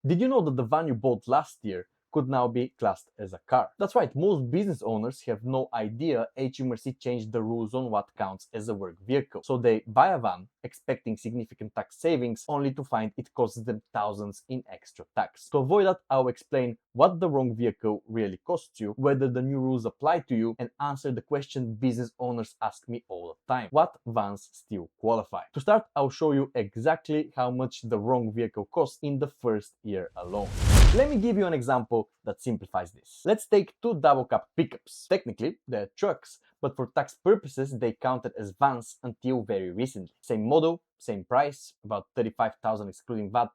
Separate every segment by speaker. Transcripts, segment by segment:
Speaker 1: Did you know that the van you bought last year could now be classed as a car? That's right, most business owners have no idea HMRC changed the rules on what counts as a work vehicle. So they buy a van expecting significant tax savings only to find it costs them thousands in extra tax. To avoid that, I'll explain what the wrong vehicle really costs you, whether the new rules apply to you, and answer the question business owners ask me all the time: what vans still qualify? To start, I'll show you exactly how much the wrong vehicle costs in the first year alone. Let me give you an example that simplifies this. Let's take two double cab pickups. Technically, they're trucks, but for tax purposes, they counted as vans until very recently. Same model, same price, about 35,000 excluding VAT,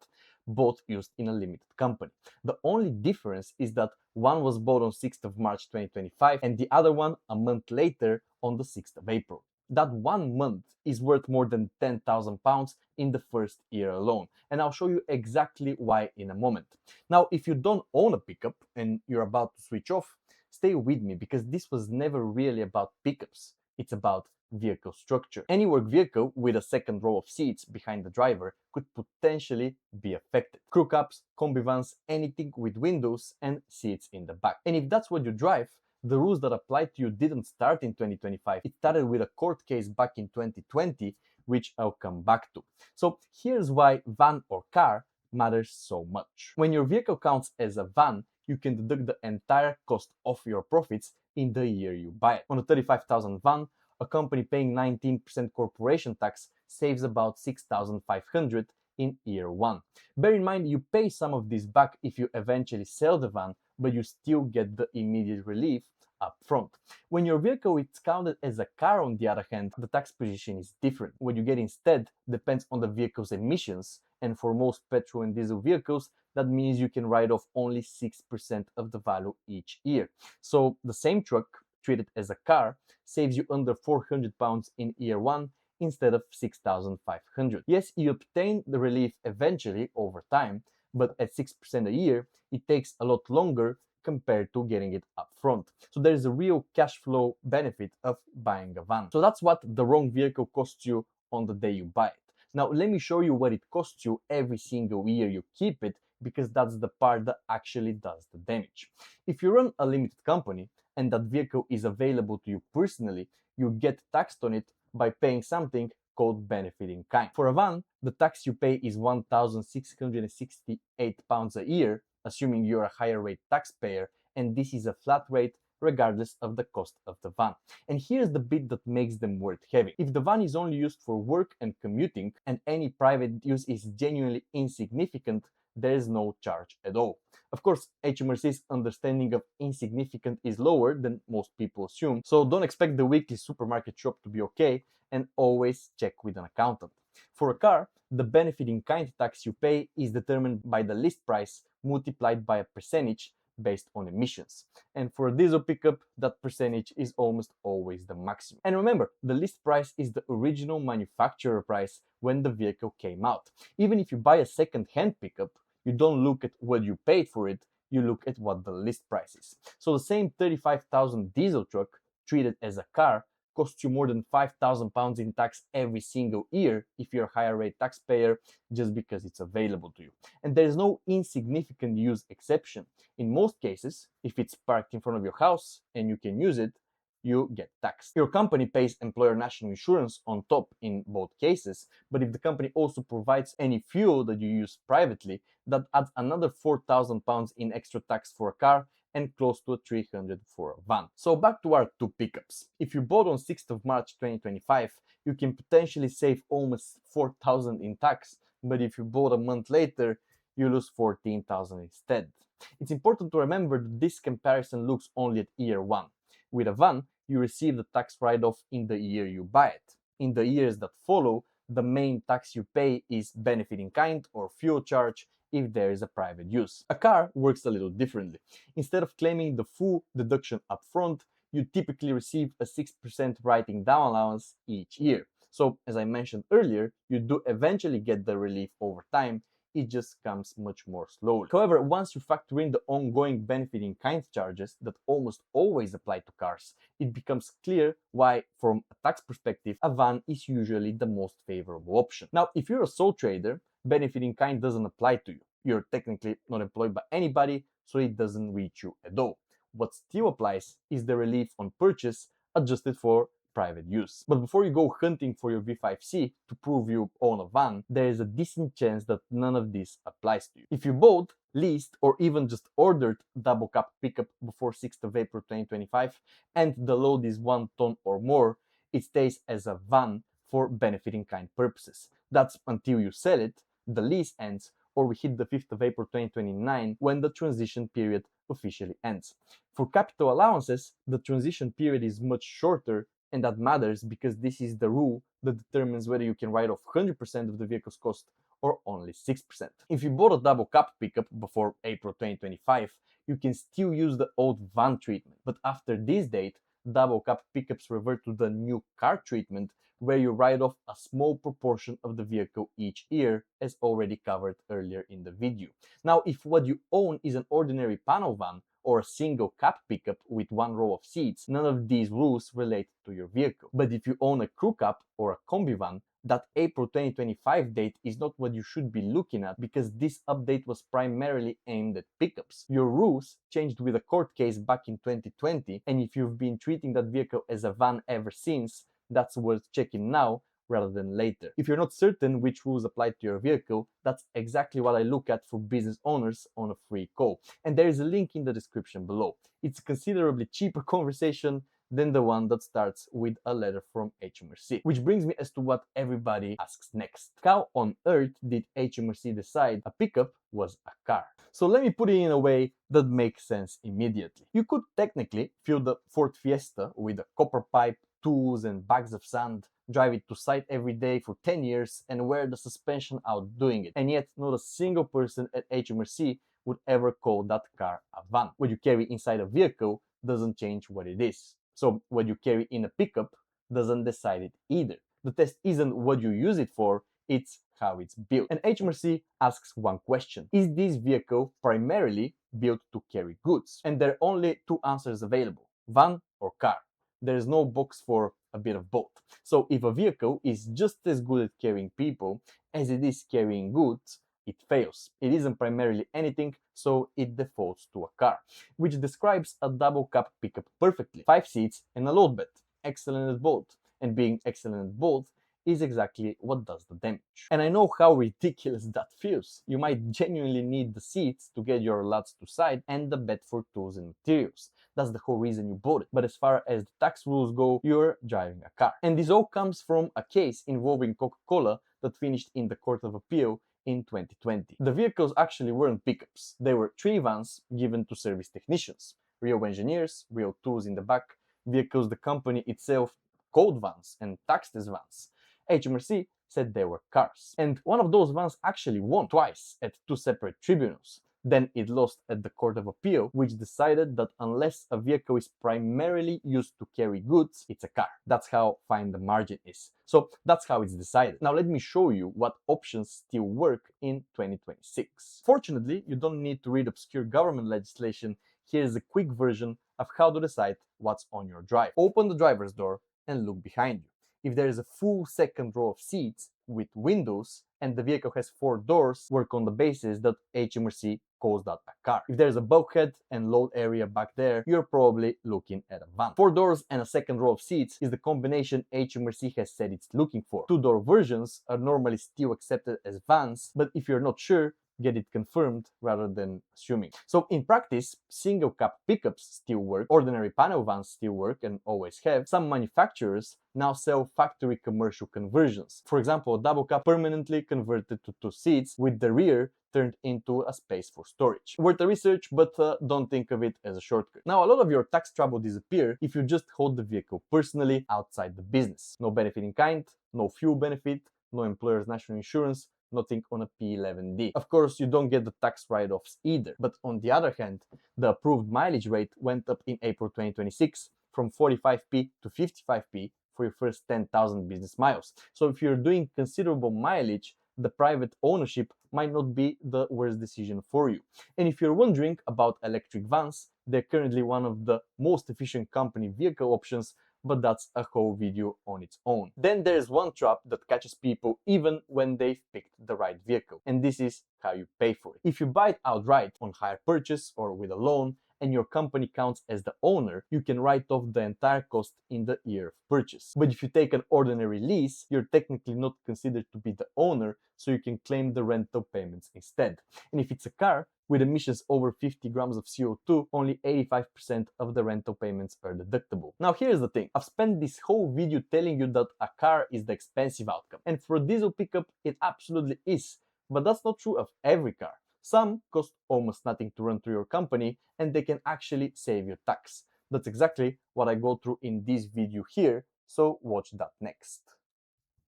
Speaker 1: both used in a limited company. The only difference is that one was bought on 6th of March 2025 and the other one a month later on the 6th of April. That 1 month is worth more than £10,000 in the first year alone, and I'll show you exactly why in a moment. Now, if you don't own a pickup and you're about to switch off, stay with me because this was never really about pickups. It's about vehicle structure. Any work vehicle with a second row of seats behind the driver could potentially be affected. Crew cabs, combi vans, anything with windows and seats in the back. And if that's what you drive, the rules that applied to you didn't start in 2025. It started with a court case back in 2020, which I'll come back to. So here's why van or car matters so much. When your vehicle counts as a van, you can deduct the entire cost of your profits in the year you buy it. On a 35,000 van, a company paying 19% corporation tax saves about 6,500 in year one. Bear in mind, you pay some of this back if you eventually sell the van, but you still get the immediate relief up front. When your vehicle is counted as a car, on the other hand, the tax position is different. What you get instead depends on the vehicle's emissions, and for most petrol and diesel vehicles, that means you can write off only 6% of the value each year. So the same truck, treated as a car, saves you under £400 in year one instead of 6,500. Yes, you obtain the relief eventually over time, but at 6% a year, it takes a lot longer compared to getting it up front. So there is a real cash flow benefit of buying a van. So that's what the wrong vehicle costs you on the day you buy it. Now let me show you what it costs you every single year you keep it, because that's the part that actually does the damage. If you run a limited company and that vehicle is available to you personally, you get taxed on it by paying something called benefit in kind. For a van, the tax you pay is £1,668 a year, assuming you're a higher rate taxpayer, and this is a flat rate regardless of the cost of the van. And here's the bit that makes them worth having. If the van is only used for work and commuting, and any private use is genuinely insignificant, there is no charge at all. Of course, HMRC's understanding of insignificant is lower than most people assume, so don't expect the weekly supermarket shop to be okay, and always check with an accountant. For a car, the benefit in kind tax you pay is determined by the list price multiplied by a percentage based on emissions. And for a diesel pickup, that percentage is almost always the maximum. And remember, the list price is the original manufacturer price when the vehicle came out. Even if you buy a second-hand pickup, you don't look at what you paid for it, you look at what the list price is. So the same 35,000 diesel truck treated as a car costs you more than £5,000 in tax every single year if you're a higher rate taxpayer, just because it's available to you. And there is no insignificant use exception. In most cases, if it's parked in front of your house and you can use it, you get taxed. Your company pays employer national insurance on top in both cases, but if the company also provides any fuel that you use privately, that adds another £4,000 in extra tax for a car and close to 300 for a van. So back to our two pickups. If you bought on 6th of March 2025, you can potentially save almost 4,000 in tax, but if you bought a month later, you lose 14,000 instead. It's important to remember that this comparison looks only at year one. With a van, you receive the tax write-off in the year you buy it. In the years that follow, the main tax you pay is benefit in kind or fuel charge if there is a private use. A car works a little differently. Instead of claiming the full deduction up front, you typically receive a 6% writing down allowance each year. So, as I mentioned earlier, you do eventually get the relief over time. It just comes much more slowly. However, once you factor in the ongoing benefit in kind charges that almost always apply to cars, it becomes clear why, from a tax perspective, a van is usually the most favorable option. Now, if you're a sole trader, benefit in kind doesn't apply to you. You're technically not employed by anybody, so it doesn't reach you at all. What still applies is the relief on purchase adjusted for private use. But before you go hunting for your V5C to prove you own a van, there is a decent chance that none of this applies to you. If you bought, leased, or even just ordered double cab pickup before 6th of April 2025 and the load is 1 ton or more, it stays as a van for benefit in kind purposes. That's until you sell it, the lease ends, or we hit the 5th of April 2029 when the transition period officially ends. For capital allowances, the transition period is much shorter, and that matters because this is the rule that determines whether you can write off 100% of the vehicle's cost or only 6%. If you bought a double cab pickup before April 2025, you can still use the old van treatment, but after this date, double cab pickups revert to the new car treatment, where you write off a small proportion of the vehicle each year, as already covered earlier in the video. Now, if what you own is an ordinary panel van or a single cab pickup with 1 row of seats, none of these rules relate to your vehicle. But if you own a crew cab or a combi van, that April 2025 date is not what you should be looking at, because this update was primarily aimed at pickups. Your rules changed with a court case back in 2020, and if you've been treating that vehicle as a van ever since, that's worth checking now rather than later. If you're not certain which rules apply to your vehicle, that's exactly what I look at for business owners on a free call. And there is a link in the description below. It's a considerably cheaper conversation than the one that starts with a letter from HMRC. Which brings me as to what everybody asks next. How on earth did HMRC decide a pickup was a car? So let me put it in a way that makes sense immediately. You could technically fill the Ford Fiesta with a copper pipe, tools and bags of sand, drive it to site every day for 10 years and wear the suspension out doing it. And yet not a single person at HMRC would ever call that car a van. What you carry inside a vehicle doesn't change what it is. So what you carry in a pickup doesn't decide it either. The test isn't what you use it for, it's how it's built. And HMRC asks one question: is this vehicle primarily built to carry goods? And there are only two answers available: van or car. There is no box for a bit of both. So if a vehicle is just as good at carrying people as it is carrying goods, it fails. It isn't primarily anything, so it defaults to a car, which describes a double cab pickup perfectly. 5 seats and a load bed. Excellent at both. And being excellent at both is exactly what does the damage. And I know how ridiculous that feels. You might genuinely need the seats to get your lads to site and the bed for tools and materials. That's the whole reason you bought it. But as far as the tax rules go, you're driving a car. And this all comes from a case involving Coca-Cola that finished in the Court of Appeal in 2020. The vehicles actually weren't pickups. They were 3 vans given to service technicians, real engineers, real tools in the back, vehicles the company itself called vans and taxed as vans. HMRC said they were cars. And one of those vans actually won twice at 2 separate tribunals. Then it lost at the Court of Appeal, which decided that unless a vehicle is primarily used to carry goods, it's a car. That's how fine the margin is. So that's how it's decided. Now let me show you what options still work in 2026. Fortunately, you don't need to read obscure government legislation. Here's a quick version of how to decide what's on your drive. Open the driver's door and look behind you. If there is a full second row of seats with windows and the vehicle has 4 doors, work on the basis that HMRC calls that a car. If there's a bulkhead and load area back there, you're probably looking at a van. 4 doors and a second row of seats is the combination HMRC has said it's looking for. 2-door versions are normally still accepted as vans, but if you're not sure, get it confirmed rather than assuming. So in practice, single cab pickups still work, ordinary panel vans still work and always have. Some manufacturers now sell factory commercial conversions. For example, a double cab permanently converted to 2 seats with the rear turned into a space for storage. Worth a research, but don't think of it as a shortcut. Now, a lot of your tax trouble disappear if you just hold the vehicle personally outside the business. No benefit in kind, no fuel benefit, no employer's national insurance, nothing on a P11D. Of course, you don't get the tax write-offs either. But on the other hand, the approved mileage rate went up in April 2026 from 45p to 55p for your first 10,000 business miles. So if you're doing considerable mileage, the private ownership might not be the worst decision for you. And if you're wondering about electric vans, they're currently one of the most efficient company vehicle options, but that's a whole video on its own. Then there's one trap that catches people even when they've picked the right vehicle, and this is how you pay for it. If you buy it outright on hire purchase or with a loan, and your company counts as the owner, you can write off the entire cost in the year of purchase. But if you take an ordinary lease, you're technically not considered to be the owner, so you can claim the rental payments instead. And if it's a car with emissions over 50 grams of CO2, only 85% of the rental payments are deductible. Now here's the thing, I've spent this whole video telling you that a car is the expensive outcome, and for a diesel pickup it absolutely is, but that's not true of every car. Some cost almost nothing to run through your company, and they can actually save you tax. That's exactly what I go through in this video here, so watch that next.